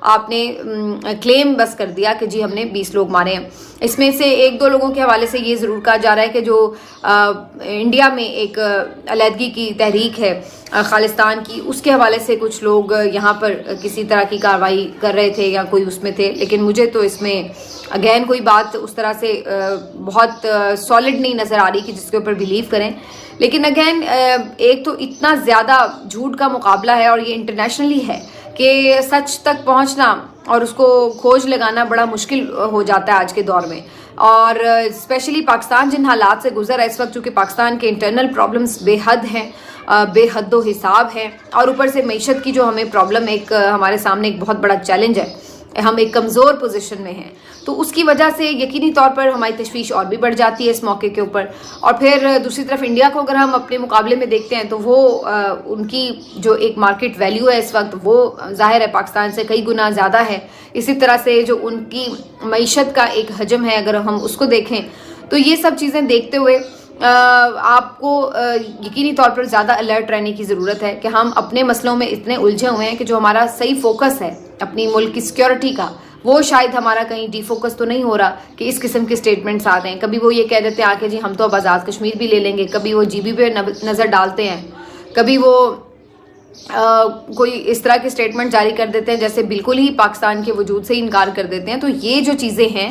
آپ نے کلیم بس کر دیا کہ جی ہم نے 20 لوگ مارے ہیں. اس میں سے 1-2 لوگوں کے حوالے سے یہ ضرور کہا جا رہا ہے کہ جو انڈیا میں ایک علیحدگی کی تحریک ہے خالصتان کی، اس کے حوالے سے کچھ لوگ یہاں پر کسی طرح کی کارروائی کر رہے تھے یا کوئی اس میں تھے، لیکن مجھے تو اس میں اگین کوئی بات اس طرح سے بہت سالڈ نہیں نظر آ رہی کہ جس کے اوپر بلیو کریں. لیکن اگین ایک تو اتنا زیادہ جھوٹ کا مقابلہ ہے اور یہ انٹرنیشنلی ہے کہ سچ تک پہنچنا اور اس کو کھوج لگانا بڑا مشکل ہو جاتا ہے آج کے دور میں. اور اسپیشلی پاکستان جن حالات سے گزر ہے اس وقت، چونکہ پاکستان کے انٹرنل پرابلمز بے حد ہیں، بے حد و حساب ہے، اور اوپر سے معیشت کی جو ہمیں پرابلم ایک ہمارے سامنے ایک بہت بڑا چیلنج ہے، ہم ایک کمزور پوزیشن میں ہیں، تو اس کی وجہ سے یقینی طور پر ہماری تشویش اور بھی بڑھ جاتی ہے اس موقع کے اوپر. اور پھر دوسری طرف انڈیا کو اگر ہم اپنے مقابلے میں دیکھتے ہیں تو وہ ان کی جو ایک مارکیٹ ویلیو ہے اس وقت وہ ظاہر ہے پاکستان سے کئی گنا زیادہ ہے. اسی طرح سے جو ان کی معیشت کا ایک حجم ہے اگر ہم اس کو دیکھیں تو یہ سب چیزیں دیکھتے ہوئے آپ کو یقینی طور پر زیادہ الرٹ رہنے کی ضرورت ہے کہ ہم اپنے مسئلوں میں اتنے الجھے ہوئے ہیں کہ جو ہمارا صحیح فوکس ہے اپنی ملک کی سیکیورٹی کا، وہ شاید ہمارا کہیں ڈی فوکس تو نہیں ہو رہا کہ اس قسم کے سٹیٹمنٹس آتے ہیں. کبھی وہ یہ کہہ دیتے ہیں آ کے جی ہم تو اب آزاد کشمیر بھی لے لیں گے، کبھی وہ جی بی پہ نظر ڈالتے ہیں، کبھی وہ کوئی اس طرح کے سٹیٹمنٹ جاری کر دیتے ہیں جیسے بالکل ہی پاکستان کے وجود سے انکار کر دیتے ہیں. تو یہ جو چیزیں ہیں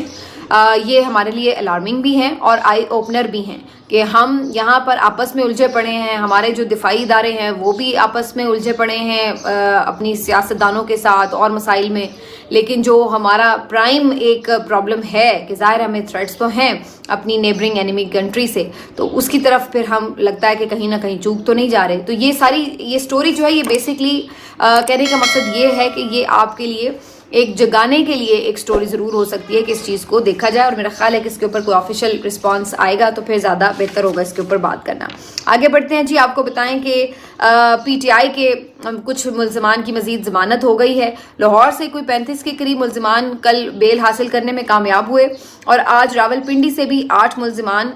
یہ ہمارے لیے الارمنگ بھی ہیں اور آئی اوپنر بھی ہیں کہ ہم یہاں پر آپس میں الجھے پڑے ہیں. ہمارے جو دفاعی ادارے ہیں وہ بھی آپس میں الجھے پڑے ہیں اپنی سیاستدانوں کے ساتھ اور مسائل میں، لیکن جو ہمارا پرائم ایک پرابلم ہے کہ ظاہر ہمیں تھریٹس تو ہیں اپنی نیبرنگ اینیمی کنٹری سے، تو اس کی طرف پھر ہم لگتا ہے کہ کہیں نہ کہیں چوک تو نہیں جا رہے. تو یہ ساری یہ سٹوری جو ہے یہ بیسکلی کہنے کا مقصد یہ ہے کہ یہ آپ کے لیے ایک جگانے کے لیے ایک سٹوری ضرور ہو سکتی ہے کہ اس چیز کو دیکھا جائے، اور میرا خیال ہے کہ اس کے اوپر کوئی آفیشیل رسپانس آئے گا تو پھر زیادہ بہتر ہوگا اس کے اوپر بات کرنا. آگے بڑھتے ہیں جی. آپ کو بتائیں کہ پی ٹی آئی کے کچھ ملزمان کی مزید ضمانت ہو گئی ہے. لاہور سے کوئی 35 کے قریب ملزمان کل بیل حاصل کرنے میں کامیاب ہوئے، اور آج راولپنڈی سے بھی 8 ملزمان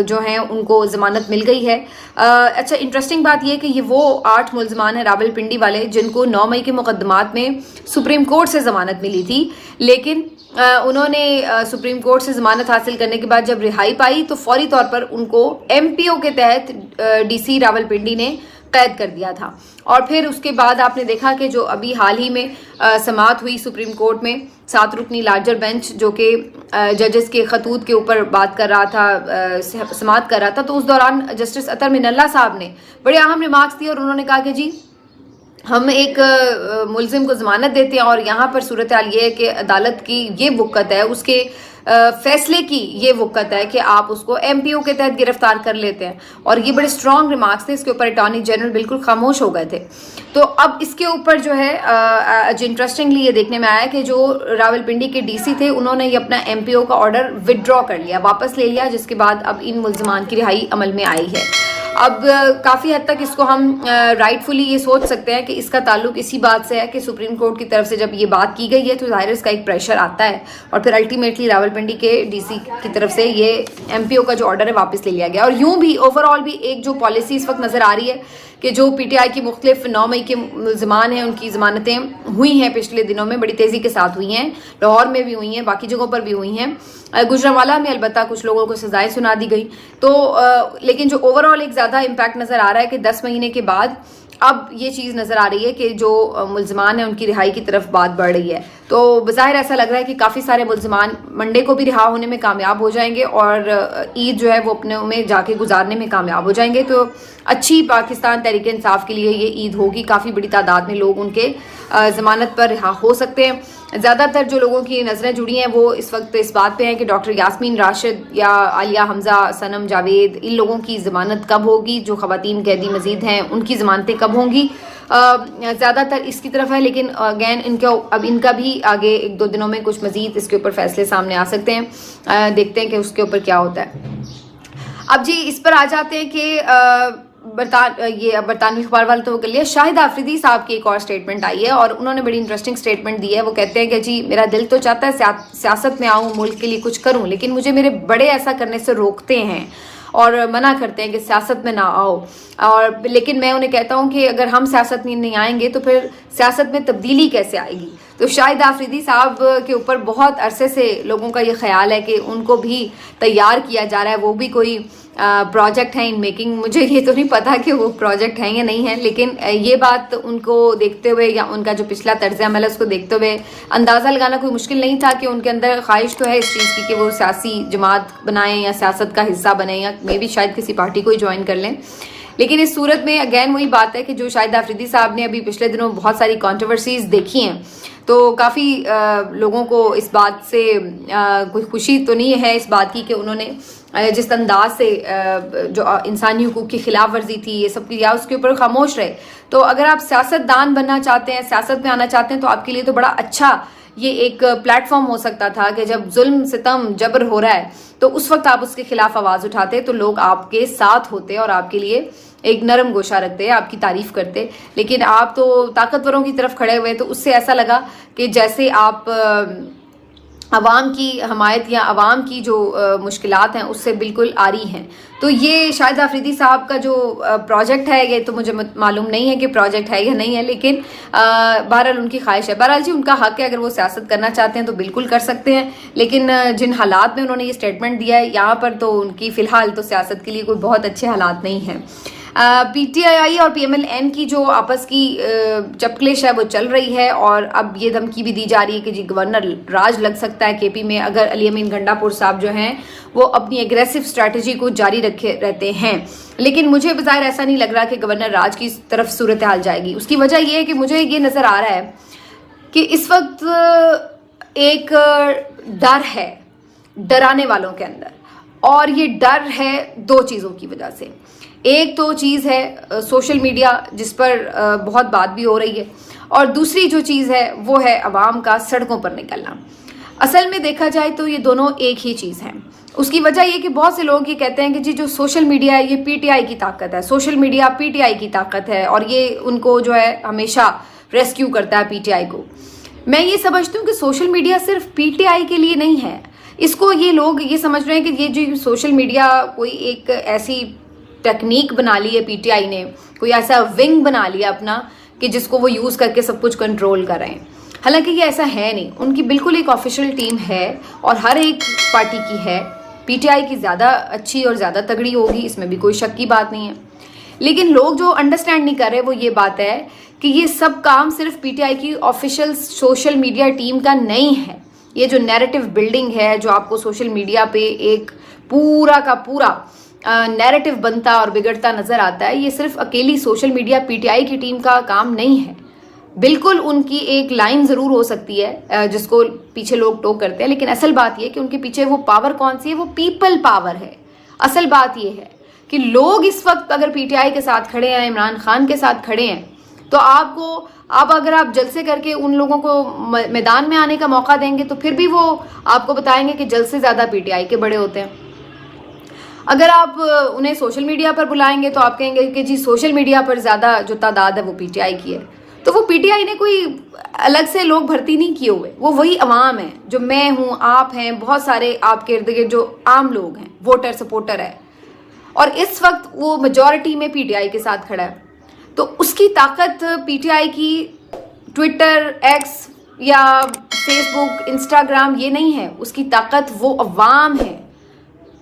جو ہیں ان کو ضمانت مل گئی ہے. اچھا انٹرسٹنگ بات یہ کہ یہ وہ 8 ملزمان ہیں راولپنڈی والے جن کو 9 مئی کے مقدمات میں سپریم کورٹ سے ضمانت ملی تھی، لیکن انہوں نے سپریم کورٹ سے ضمانت حاصل کرنے کے بعد جب رہائی پائی تو فوری طور پر ان کو ایم پی او کے تحت ڈی سی راولپنڈی نے قید کر دیا تھا. اور پھر اس کے بعد آپ نے دیکھا کہ جو ابھی حال ہی میں سماعت ہوئی سپریم کورٹ میں 7 رکنی لارجر بینچ جو کہ ججز کے خطوط کے اوپر بات کر رہا تھا، سماعت کر رہا تھا، تو اس دوران جسٹس اطہر من اللہ صاحب نے بڑے اہم ریمارکس دیے اور انہوں نے کہا کہ جی ہم ایک ملزم کو ضمانت دیتے ہیں اور یہاں پر صورتحال یہ ہے کہ عدالت کی یہ وقت ہے، اس کے فیصلے کی یہ وقت ہے کہ آپ اس کو ایم پی او کے تحت گرفتار کر لیتے ہیں. اور یہ بڑے اسٹرانگ ریمارکس تھے. اس کے اوپر اٹارنی جنرل بالکل خاموش ہو گئے تھے. تو اب اس کے اوپر جو ہے انٹرسٹنگلی یہ دیکھنے میں آیا کہ جو راولپنڈی کے ڈی سی تھے انہوں نے یہ اپنا ایم پی او کا آرڈر ودرا کر لیا، واپس لے لیا، جس کے بعد اب ان ملزمان کی رہائی عمل میں آئی ہے. اب کافی حد تک اس کو ہم رائٹ فلی یہ سوچ سکتے ہیں کہ اس کا تعلق اسی بات سے ہے کہ سپریم کورٹ کی طرف سے جب یہ بات کی گئی ہے تو ظاہر اس کا ایک پریشر آتا ہے، اور پھر الٹیمیٹلی راولپنڈی کے ڈی سی کی طرف سے یہ ایم پی او کا جو آرڈر ہے واپس لے لیا گیا. اور یوں بھی اوور آل بھی ایک جو پالیسی اس وقت نظر آ رہی ہے کہ جو پی ٹی آئی کی مختلف 9 مئی کے ملزمان ہیں ان کی ضمانتیں ہوئی ہیں پچھلے دنوں میں، بڑی تیزی کے ساتھ ہوئی ہیں، لاہور میں بھی ہوئی ہیں، باقی جگہوں پر بھی ہوئی ہیں، گجرانوالہ میں البتہ کچھ لوگوں کو سزائیں سنا دی گئی. تو لیکن جو اوور آل ایک زیادہ امپیکٹ نظر آ رہا ہے کہ 10 مہینے کے بعد اب یہ چیز نظر آ رہی ہے کہ جو ملزمان ہیں ان کی رہائی کی طرف بات بڑھ رہی ہے. تو بظاہر ایسا لگ رہا ہے کہ کافی سارے ملزمان منڈے کو بھی رہا ہونے میں کامیاب ہو جائیں گے اور عید جو ہے وہ اپنے میں جا کے گزارنے میں کامیاب ہو جائیں گے. تو اچھی پاکستان تحریک انصاف کے لیے یہ عید ہوگی. کافی بڑی تعداد میں لوگ ان کے ضمانت پر رہا ہو سکتے ہیں. زیادہ تر جو لوگوں کی نظریں جڑی ہیں وہ اس وقت اس بات پہ ہیں کہ ڈاکٹر یاسمین راشد یا عالیہ حمزہ، صنم جاوید، ان لوگوں کی ضمانت کب ہوگی، جو خواتین قیدی مزید ہیں ان کی ضمانتیں کب ہوں گی. زیادہ تر اس کی طرف ہے، لیکن اگین اب ان کا بھی آگے 1-2 دنوں میں کچھ مزید اس کے اوپر فیصلے سامنے آ سکتے ہیں. دیکھتے ہیں کہ اس کے اوپر کیا ہوتا ہے. اب جی اس پر آ جاتے ہیں کہ برطانوی اخبار والے تو وہ کر لیا. شاہد آفریدی صاحب کی ایک اور سٹیٹمنٹ آئی ہے اور انہوں نے بڑی انٹرسٹنگ سٹیٹمنٹ دی ہے. وہ کہتے ہیں کہ جی میرا دل تو چاہتا ہے سیاست میں آؤں، ملک کے لیے کچھ کروں، لیکن مجھے میرے بڑے ایسا کرنے سے روکتے ہیں. اور منع کرتے ہیں کہ سیاست میں نہ آؤ. اور لیکن میں انہیں کہتا ہوں کہ اگر ہم سیاست میں نہیں آئیں گے تو پھر سیاست میں تبدیلی کیسے آئے گی. تو شاہد آفریدی صاحب کے اوپر بہت عرصے سے لوگوں کا یہ خیال ہے کہ ان کو بھی تیار کیا جا رہا ہے, وہ بھی کوئی پروجیکٹ ہے ان میکنگ. مجھے یہ تو نہیں پتا کہ وہ پروجیکٹ ہیں یا نہیں ہیں, لیکن یہ بات ان کو دیکھتے ہوئے یا ان کا جو پچھلا طرز عمل ہے اس کو دیکھتے ہوئے اندازہ لگانا کوئی مشکل نہیں تھا کہ ان کے اندر خواہش تو ہے اس چیز کی کہ وہ سیاسی جماعت بنائیں یا سیاست کا حصہ بنیں یا میں بھی شاید کسی پارٹی کو ہی جوائن کر لیں. لیکن اس صورت میں اگین وہی بات ہے کہ جو شاہد آفریدی صاحب نے ابھی پچھلے دنوں بہت ساری کانٹروورسیز دیکھی ہیں, تو کافی لوگوں کو اس بات سے کوئی خوشی تو نہیں ہے اس بات کی کہ انہوں نے جس انداز سے جو انسانی حقوق کی خلاف ورزی تھی یہ سب کیا اس کے اوپر خاموش رہے. تو اگر آپ سیاست دان بننا چاہتے ہیں, سیاست میں آنا چاہتے ہیں, تو آپ کے لیے تو بڑا اچھا یہ ایک پلیٹ فارم ہو سکتا تھا کہ جب ظلم ستم جبر ہو رہا ہے تو اس وقت آپ اس کے خلاف آواز اٹھاتے تو لوگ آپ کے ساتھ ہوتے اور آپ کے لیے ایک نرم گوشہ رکھتے, آپ کی تعریف کرتے. لیکن آپ تو طاقتوروں کی طرف کھڑے ہوئے, تو اس سے ایسا لگا کہ جیسے آپ عوام کی حمایت یا عوام کی جو مشکلات ہیں اس سے بالکل آری ہیں. تو یہ شاہد آفریدی صاحب کا جو پروجیکٹ ہے یہ تو مجھے معلوم نہیں ہے کہ پروجیکٹ ہے یا نہیں ہے, لیکن بہرحال ان کی خواہش ہے. بہرحال جی ان کا حق ہے, اگر وہ سیاست کرنا چاہتے ہیں تو بالکل کر سکتے ہیں. لیکن جن حالات میں انہوں نے یہ اسٹیٹمنٹ دیا ہے یہاں پر تو ان کی فی الحال تو سیاست کے لیے کوئی بہت اچھے حالات نہیں ہیں. پی ٹی آئی اور پی ایم ایل این کی جو آپس کی چپکلش ہے وہ چل رہی ہے, اور اب یہ دھمکی بھی دی جا رہی ہے کہ جی گورنر راج لگ سکتا ہے کے پی میں اگر علی امین گنڈا پور صاحب جو ہیں وہ اپنی ایگریسو اسٹریٹجی کو جاری رکھے رہتے ہیں. لیکن مجھے بظاہر ایسا نہیں لگ رہا کہ گورنر راج کی طرف صورتحال جائے گی. اس کی وجہ یہ ہے کہ مجھے یہ نظر آ رہا ہے کہ اس وقت ایک ڈر ہے ڈرانے والوں کے اندر, اور یہ ڈر ہے دو چیزوں کی وجہ سے. ایک تو چیز ہے سوشل میڈیا جس پر بہت بات بھی ہو رہی ہے, اور دوسری جو چیز ہے وہ ہے عوام کا سڑکوں پر نکلنا. اصل میں دیکھا جائے تو یہ دونوں ایک ہی چیز ہیں. اس کی وجہ یہ کہ بہت سے لوگ یہ کہتے ہیں کہ جی جو سوشل میڈیا ہے یہ پی ٹی آئی کی طاقت ہے, social media P T I کی طاقت ہے, اور یہ ان کو جو ہے ہمیشہ ریسکیو کرتا ہے پی ٹی آئی کو. میں یہ سمجھتی ہوں کہ سوشل میڈیا صرف پی ٹی آئی کے لیے نہیں ہے. اس کو یہ لوگ یہ سمجھ رہے ہیں کہ یہ جو سوشل میڈیا کوئی ایک ایسی ٹیکنیک بنا لی ہے پی ٹی آئی نے, کوئی ایسا ونگ بنا لیا اپنا کہ جس کو وہ یوز کر کے سب کچھ کنٹرول کر رہے ہیں. حالانکہ یہ ایسا ہے نہیں. ان کی بالکل ایک آفیشیل ٹیم ہے اور ہر ایک پارٹی کی ہے. پی ٹی آئی کی زیادہ اچھی اور زیادہ تگڑی ہوگی, اس میں بھی کوئی شک کی بات نہیں ہے. لیکن لوگ جو انڈرسٹینڈ نہیں کر رہے وہ یہ بات ہے کہ یہ سب کام صرف پی ٹی آئی کی آفیشیل سوشل میڈیا ٹیم کا نہیں ہے. یہ جو نیریٹو بلڈنگ ہے جو آپ کو سوشل میڈیا پہ ایک پورا کا پورا نیریٹو بنتا اور بگڑتا نظر آتا ہے, یہ صرف اکیلی social media P T I کی ٹیم کا کام نہیں ہے. بالکل ان کی ایک لائن ضرور ہو سکتی ہے جس کو پیچھے لوگ ٹوک کرتے ہیں, لیکن اصل بات یہ کہ ان کے پیچھے وہ پاور کون سی ہے, وہ پیپل پاور ہے. اصل بات یہ ہے کہ لوگ اس وقت اگر پی ٹی آئی کے ساتھ کھڑے ہیں, عمران خان کے ساتھ کھڑے ہیں, تو اگر آپ جلسے کر کے ان لوگوں کو میدان میں آنے کا موقع دیں گے تو پھر بھی وہ آپ کو بتائیں گے کہ جلسے سے زیادہ پی ٹی آئی کے بڑے ہوتے ہیں. اگر آپ انہیں سوشل میڈیا پر بلائیں گے تو آپ کہیں گے کہ جی سوشل میڈیا پر زیادہ جو تعداد ہے وہ پی ٹی آئی کی ہے. تو وہ پی ٹی آئی نے کوئی الگ سے لوگ بھرتی نہیں کیے ہوئے, وہ وہی عوام ہیں جو میں ہوں, آپ ہیں, بہت سارے آپ کے ارد گرد جو عام لوگ ہیں, ووٹر سپورٹر ہے, اور اس وقت وہ میجورٹی میں پی ٹی آئی کے ساتھ کھڑا ہے. تو اس کی طاقت پی ٹی آئی کی ٹویٹر, ایکس یا فیس بک, انسٹاگرام یہ نہیں ہے. اس کی طاقت وہ عوام ہے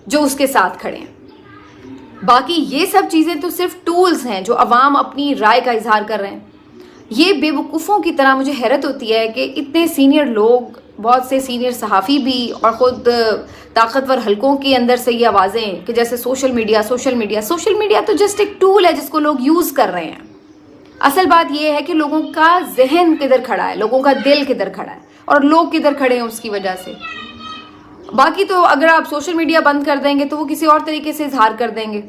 جو اس کے ساتھ کھڑے ہیں. باقی یہ سب چیزیں تو صرف ٹولز ہیں جو عوام اپنی رائے کا اظہار کر رہے ہیں. یہ بے وقوفوں کی طرح مجھے حیرت ہوتی ہے کہ اتنے سینئر لوگ, بہت سے سینئر صحافی بھی, اور خود طاقتور حلقوں کے اندر سے یہ آوازیں کہ جیسے سوشل میڈیا تو جسٹ ایک ٹول ہے جس کو لوگ یوز کر رہے ہیں. اصل بات یہ ہے کہ لوگوں کا ذہن کدھر کھڑا ہے, لوگوں کا دل کدھر کھڑا ہے, اور لوگ کدھر کھڑے ہیں اس کی وجہ سے. باقی تو اگر آپ سوشل میڈیا بند کر دیں گے تو وہ کسی اور طریقے سے اظہار کر دیں گے,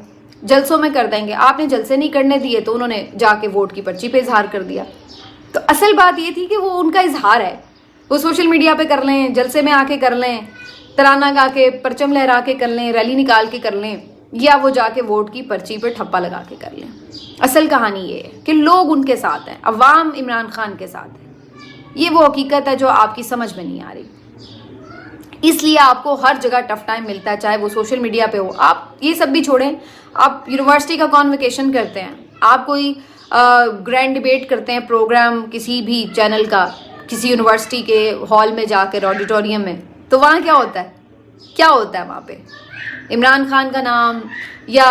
جلسوں میں کر دیں گے. آپ نے جلسے نہیں کرنے دیے تو انہوں نے جا کے ووٹ کی پرچی پہ اظہار کر دیا. تو اصل بات یہ تھی کہ وہ ان کا اظہار ہے, وہ سوشل میڈیا پہ کر لیں, جلسے میں آ کے کر لیں, ترانہ گا کے, پرچم لہرا کے کر لیں, ریلی نکال کے کر لیں, یا وہ جا کے ووٹ کی پرچی پہ ٹھپا لگا کے کر لیں. اصل کہانی یہ ہے کہ لوگ ان کے ساتھ ہیں, عوام عمران خان کے ساتھ ہے. یہ وہ حقیقت ہے جو آپ کی سمجھ میں نہیں آ رہی. اس لیے آپ کو ہر جگہ ٹف ٹائم ملتا ہے, چاہے وہ سوشل میڈیا پہ ہو. آپ یہ سب بھی چھوڑیں, آپ یونیورسٹی کا کانوکیشن کرتے ہیں, آپ کوئی گرینڈ ڈبیٹ کرتے ہیں پروگرام کسی بھی چینل کا, کسی یونیورسٹی کے ہال میں جا کر, آڈیٹوریم میں, تو وہاں کیا ہوتا ہے, کیا ہوتا ہے وہاں پہ؟ عمران خان کا نام یا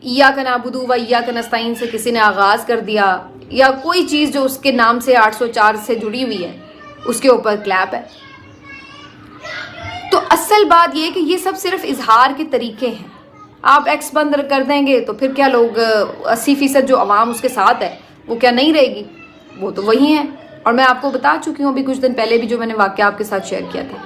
ایاک نعبد و ایاک نستعین سے کسی نے آغاز کر دیا, یا کوئی چیز جو اس کے نام سے 804 سے جڑی ہوئی ہے اس کے اوپر کلیپ ہے. تو اصل بات یہ کہ یہ سب صرف اظہار کے طریقے ہیں. آپ ایکس بند کر دیں گے تو پھر کیا لوگ 80% جو عوام اس کے ساتھ ہے وہ کیا نہیں رہے گی؟ وہ تو وہی ہیں. اور میں آپ کو بتا چکی ہوں ابھی کچھ دن پہلے بھی جو میں نے واقعہ آپ کے ساتھ شیئر کیا تھا.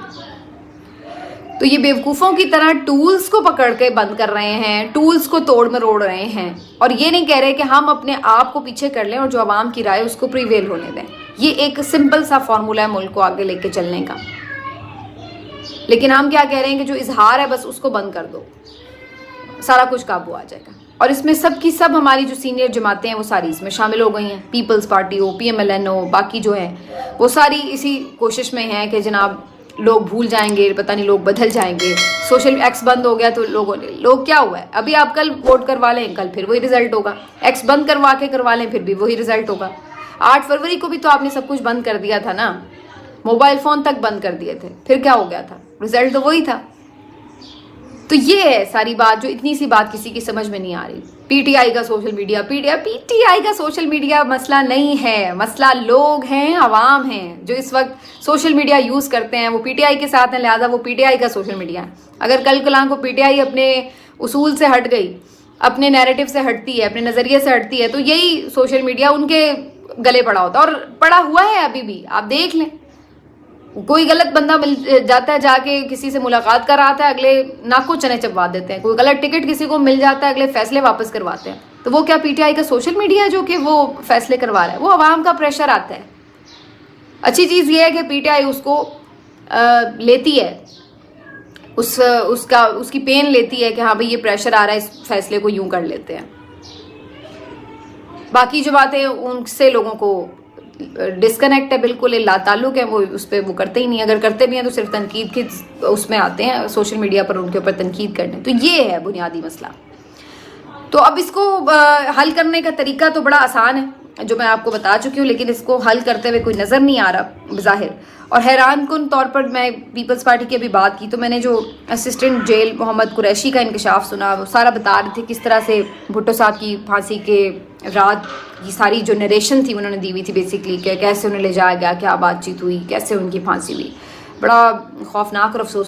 تو یہ بیوقوفوں کی طرح ٹولز کو پکڑ کے بند کر رہے ہیں, ٹولز کو توڑ مروڑ رہے ہیں, اور یہ نہیں کہہ رہے کہ ہم اپنے آپ کو پیچھے کر لیں اور جو عوام کی رائے اس کو پریویل ہونے دیں. یہ ایک سمپل سا فارمولا ہے ملک کو آگے لے کے چلنے کا. لیکن ہم کیا کہہ رہے ہیں کہ جو اظہار ہے بس اس کو بند کر دو, سارا کچھ قابو آ جائے گا. اور اس میں سب کی سب ہماری جو سینئر جماعتیں ہیں وہ ساری اس میں شامل ہو گئی ہیں. پیپلز پارٹی ہو, پی ایم ایل این ہو, باقی جو ہیں وہ ساری اسی کوشش میں ہیں کہ جناب لوگ بھول جائیں گے, پتہ نہیں لوگ بدل جائیں گے. سوشل ایکس بند ہو گیا تو لوگ کیا ہوا ہے, ابھی آپ کل ووٹ کروا لیں, کل پھر وہی رزلٹ ہوگا. ایکس بند کروا لیں, پھر بھی وہی رزلٹ ہوگا. 8 فروری کو بھی تو آپ نے سب کچھ بند کر دیا تھا نا, موبائل فون تک بند کر دیے تھے, پھر کیا ہو گیا تھا؟ رزلٹ تو وہی تھا. تو یہ ہے ساری بات, جو اتنی سی بات کسی کی سمجھ میں نہیں آ رہی. پی ٹی آئی کا social media, P T I کا سوشل میڈیا مسئلہ نہیں ہے. مسئلہ لوگ ہیں, عوام ہیں, جو اس وقت سوشل میڈیا یوز کرتے ہیں. وہ پی ٹی آئی کے ساتھ ہیں, لہٰذا وہ پی ٹی آئی کا سوشل میڈیا ہے. اگر کل کلاں کو پی ٹی آئی اپنے اصول سے ہٹ گئی, اپنے نیریٹو سے ہٹتی ہے, اپنے نظریے سے ہٹتی ہے, تو یہی سوشل میڈیا ان کے گلے پڑا ہوتا ہے. اور پڑا ہوا ہے ابھی بھی, آپ دیکھ لیں. کوئی غلط بندہ مل جاتا ہے, جا کے کسی سے ملاقات کر آتا ہے, اگلے ناک کو چنے چبوا دیتے ہیں. کوئی غلط ٹکٹ کسی کو مل جاتا ہے, اگلے فیصلے واپس کرواتے ہیں. تو وہ کیا پی ٹی آئی کا سوشل میڈیا ہے جو کہ وہ فیصلے کروا رہا ہے؟ وہ عوام کا پریشر آتا ہے. اچھی چیز یہ ہے کہ پی ٹی آئی اس کو لیتی ہے, اس کی پین لیتی ہے کہ ہاں بھئی یہ پریشر آ رہا ہے, اس فیصلے کو یوں کر لیتے ہیں. باقی جو باتیں ان سے لوگوں کو ڈسکنیکٹ ہے, بالکل لا تعلق ہے, وہ اس پہ وہ کرتے ہی نہیں. اگر کرتے بھی ہیں تو صرف تنقید کے اس میں آتے ہیں سوشل میڈیا پر ان کے اوپر تنقید کرنے. تو یہ ہے بنیادی مسئلہ. تو اب اس کو حل کرنے کا طریقہ تو بڑا آسان ہے جو میں آپ کو بتا چکی ہوں, لیکن اس کو حل کرتے ہوئے کوئی نظر نہیں آ رہا بظاہر. اور حیران کن طور پر میں پیپلز پارٹی کی ابھی بات کی تو میں نے جو اسسٹنٹ جیل محمد قریشی کا انکشاف سنا, وہ سارا بتا رہے تھے کس طرح سے بھٹو صاحب کی پھانسی کے رات کی ساری جو نریشن تھی انہوں نے دی ہوئی تھی بیسکلی, کہ کیسے انہیں لے جایا گیا, کیا بات چیت ہوئی, کیسے ان کی پھانسی ہوئی. بڑا خوفناک اور افسوس